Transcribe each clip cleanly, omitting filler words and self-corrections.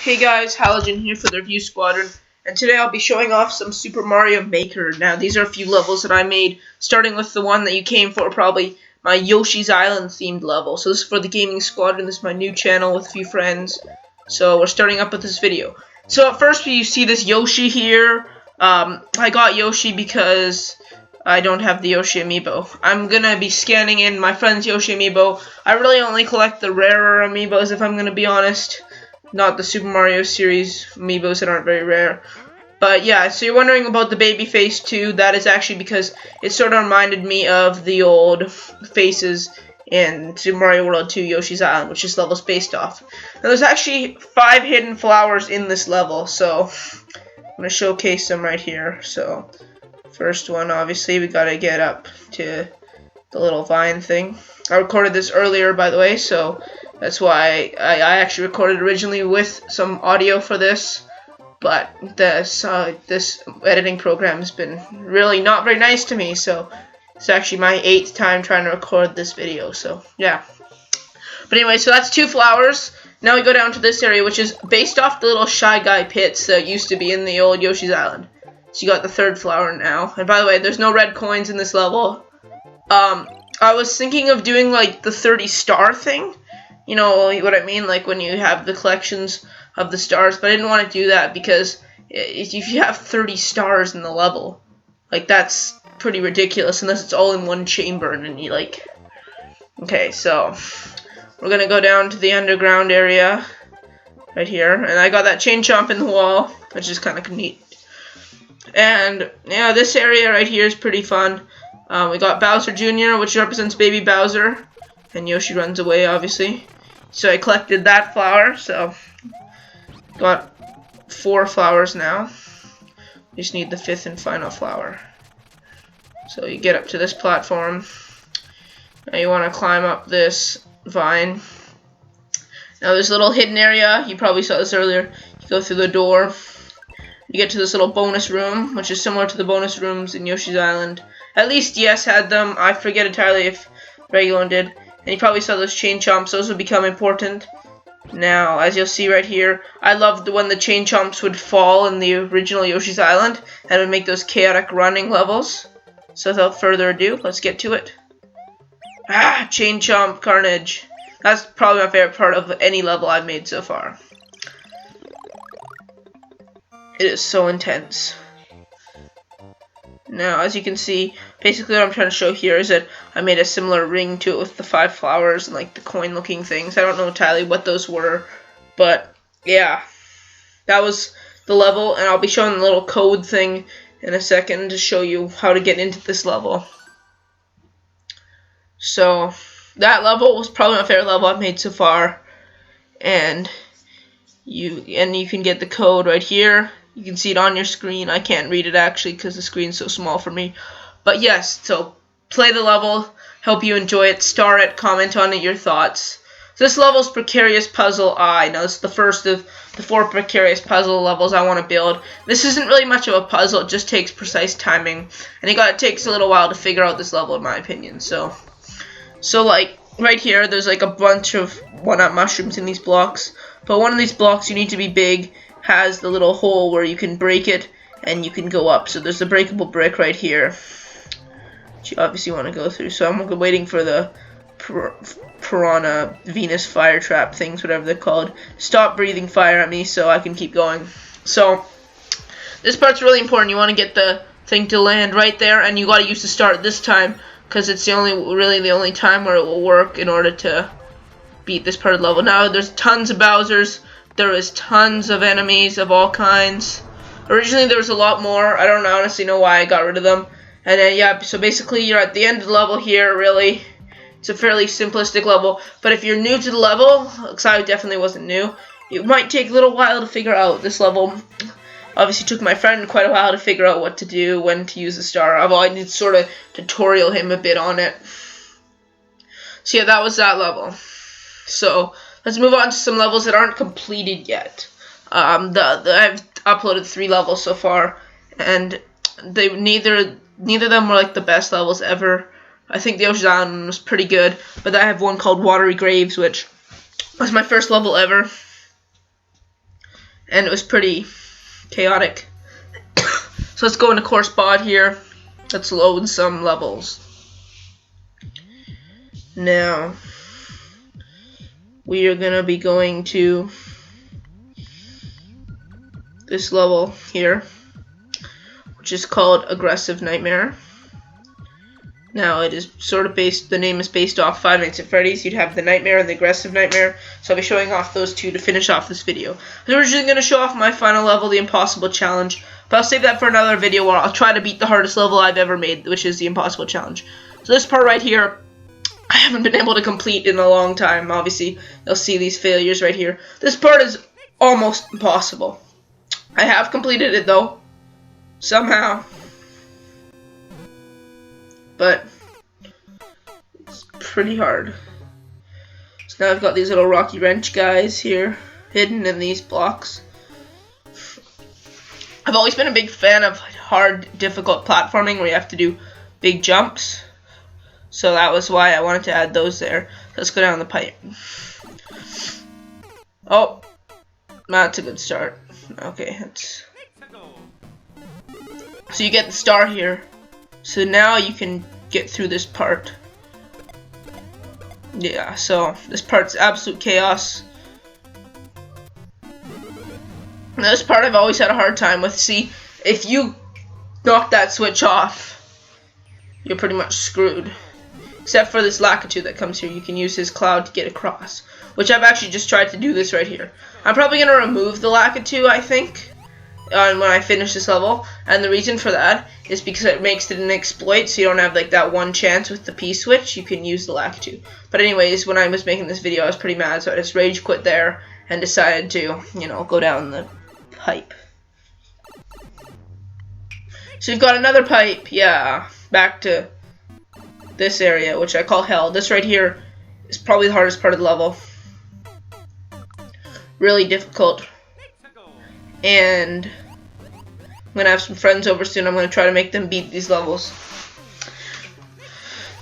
Hey guys, Halogen here for the Review Squadron, and today I'll be showing off some Super Mario Maker. Now, these are a few levels that I made, starting with the one that you came for, probably my Yoshi's Island themed level. So this is for the Gaming Squadron. This is my new channel with a few friends. So we're starting up with this video. So at first you see this Yoshi here. I got Yoshi because I don't have the Yoshi amiibo. I'm gonna be scanning in my friend's Yoshi amiibo. I really only collect the rarer amiibos, if I'm gonna be honest. Not the Super Mario series amiibos that aren't very rare. But yeah, so you're wondering about the baby face too. That is actually because it sort of reminded me of the old faces in Super Mario World 2 Yoshi's Island, which this level's based off. Now there's actually 5 hidden flowers in this level, so I'm going to showcase them right here. So first one, obviously, we got to get up to the little vine thing. I recorded this earlier, by the way, so that's why I actually recorded originally with some audio for this, but this editing program has been really not very nice to me, so it's actually my 8th time trying to record this video, so yeah. But anyway, so that's 2 flowers. Now we go down to this area, which is based off the little Shy Guy pits that used to be in the old Yoshi's Island. So you got the 3rd flower now. And by the way, there's no red coins in this level. I was thinking of doing like the 30 star thing. You know what I mean? Like when you have the collections of the stars. But I didn't want to do that because if you have 30 stars in the level, like that's pretty ridiculous unless it's all in one chamber and then you like... Okay, so we're going to go down to the underground area right here. And I got that chain chomp in the wall, which is kind of neat. And yeah, this area right here is pretty fun. We got Bowser Jr., which represents Baby Bowser, and Yoshi runs away, obviously. So I collected that flower, so got 4 flowers now. We just need the 5th and final flower. So you get up to this platform. Now you want to climb up this vine. Now there's a little hidden area. You probably saw this earlier. You go through the door. You get to this little bonus room, which is similar to the bonus rooms in Yoshi's Island. At least Yes had them. I forget entirely if regular one did. And you probably saw those chain chomps. Those will become important. Now, as you'll see right here, I loved when the chain chomps would fall in the original Yoshi's Island. And it would make those chaotic running levels. So without further ado, let's get to it. Ah, chain chomp carnage. That's probably my favorite part of any level I've made so far. It is so intense. Now, as you can see, basically what I'm trying to show here is that I made a similar ring to it with the 5 flowers and like the coin-looking things. I don't know entirely what those were, but yeah, that was the level, and I'll be showing the little code thing in a second to show you how to get into this level. So, that level was probably my favorite level I've made so far, and you can get the code right here. You can see it on your screen. I can't read it actually because the screen's so small for me. But yes, so play the level. Hope you enjoy it. Star it. Comment on it, your thoughts. So this level's Precarious Puzzle I. Now this is the first of the 4 Precarious Puzzle levels I want to build. This isn't really much of a puzzle. It just takes precise timing. And it takes a little while to figure out this level in my opinion. So like right here, there's like a bunch of 1-up mushrooms in these blocks. But one of these blocks you need to be big. Has the little hole where you can break it and you can go up. So there's a breakable brick right here which you obviously want to go through. So I'm waiting for the piranha Venus fire trap things, whatever they're called, stop breathing fire at me so I can keep going. So this part's really important. You want to get the thing to land right there, and you got to use the start this time because it's really the only time where it will work in order to beat this part of the level. Now there's tons of Bowsers. There is tons of enemies of all kinds. Originally there was a lot more. I don't honestly know why I got rid of them. And then yeah, so basically you're at the end of the level here, really. It's a fairly simplistic level. But if you're new to the level, because I definitely wasn't new, it might take a little while to figure out this level. Obviously took my friend quite a while to figure out what to do, when to use the star. I did sort of tutorial him a bit on it. So yeah, that was that level. So let's move on to some levels that aren't completed yet. I've uploaded 3 levels so far, and neither of them were like the best levels ever. I think the Yoshi's Island one was pretty good, but I have one called Watery Graves, which was my first level ever. and it was pretty chaotic. So let's go into core spot here. Let's load some levels. Now we are gonna be going to this level here, which is called Aggressive Nightmare. Now it is sort of based, the name is based off Five Nights at Freddy's. You'd have the Nightmare and the Aggressive Nightmare. So I'll be showing off those two to finish off this video. I'm originally going to show off my final level, the Impossible Challenge. But I'll save that for another video where I'll try to beat the hardest level I've ever made, which is the Impossible Challenge. So this part right here, I haven't been able to complete in a long time. Obviously, you'll see these failures right here. This part is almost impossible. I have completed it though, somehow. But it's pretty hard. So now I've got these little rocky wrench guys here hidden in these blocks. I've always been a big fan of hard, difficult platforming where you have to do big jumps. So that was why I wanted to add those there. Let's go down the pipe. Oh, that's a good start. Okay, that's... So you get the star here. So now you can get through this part. Yeah, so this part's absolute chaos. Now this part I've always had a hard time with. See, if you knock that switch off, you're pretty much screwed. Except for this Lakitu that comes here. You can use his cloud to get across. Which I've actually just tried to do this right here. I'm probably going to remove the Lakitu, I think, when I finish this level. And the reason for that is because it makes it an exploit, so you don't have like that one chance with the P-switch. You can use the Lakitu. But anyways, when I was making this video, I was pretty mad, so I just rage quit there and decided to, you know, go down the pipe. So we've got another pipe, yeah, back to this area, which I call hell. This right here is probably the hardest part of the level. Really difficult. And I'm going to have some friends over soon. I'm going to try to make them beat these levels.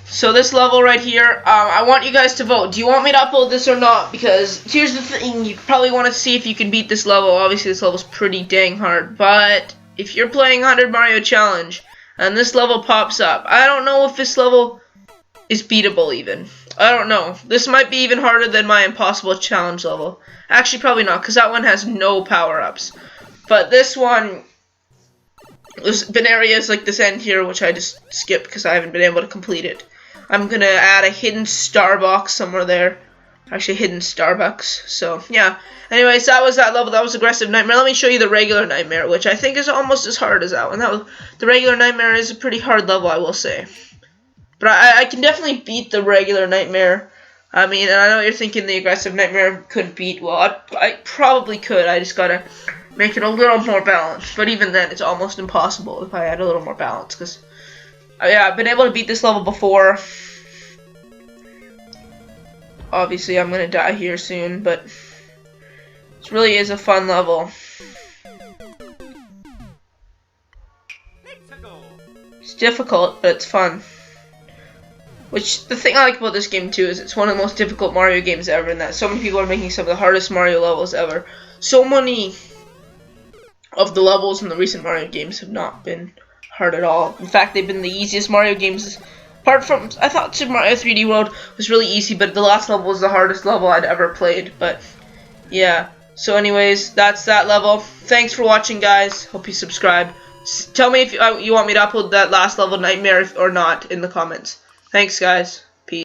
So this level right here, I want you guys to vote. Do you want me to upload this or not? Because here's the thing. You probably want to see if you can beat this level. Obviously, this level's pretty dang hard. But if you're playing 100 Mario Challenge and this level pops up, I don't know if this level is beatable even. I don't know. This might be even harder than my Impossible Challenge level. Actually, probably not, because that one has no power-ups. But this one, there's been areas like this end here, which I just skipped because I haven't been able to complete it. I'm going to add a hidden Starbucks somewhere there. Actually, hidden Starbucks. So, yeah. Anyways, that was that level. That was Aggressive Nightmare. Let me show you the regular Nightmare, which I think is almost as hard as that one. The regular Nightmare is a pretty hard level, I will say. But I can definitely beat the regular Nightmare. I mean, and I know what you're thinking the Aggressive Nightmare could beat. Well, I probably could. I just gotta make it a little more balanced. But even then, it's almost impossible if I add a little more balance. Because, yeah, I've been able to beat this level before. Obviously, I'm gonna die here soon, but this really is a fun level. It's difficult, but it's fun. Which, the thing I like about this game too is it's one of the most difficult Mario games ever, and that so many people are making some of the hardest Mario levels ever. So many of the levels in the recent Mario games have not been hard at all. In fact, they've been the easiest Mario games. Apart from, I thought Super Mario 3D World was really easy, but the last level was the hardest level I'd ever played. But, yeah. So anyways, that's that level. Thanks for watching, guys. Hope you subscribe. Tell me if you want me to upload that last level Nightmare or not in the comments. Thanks, guys.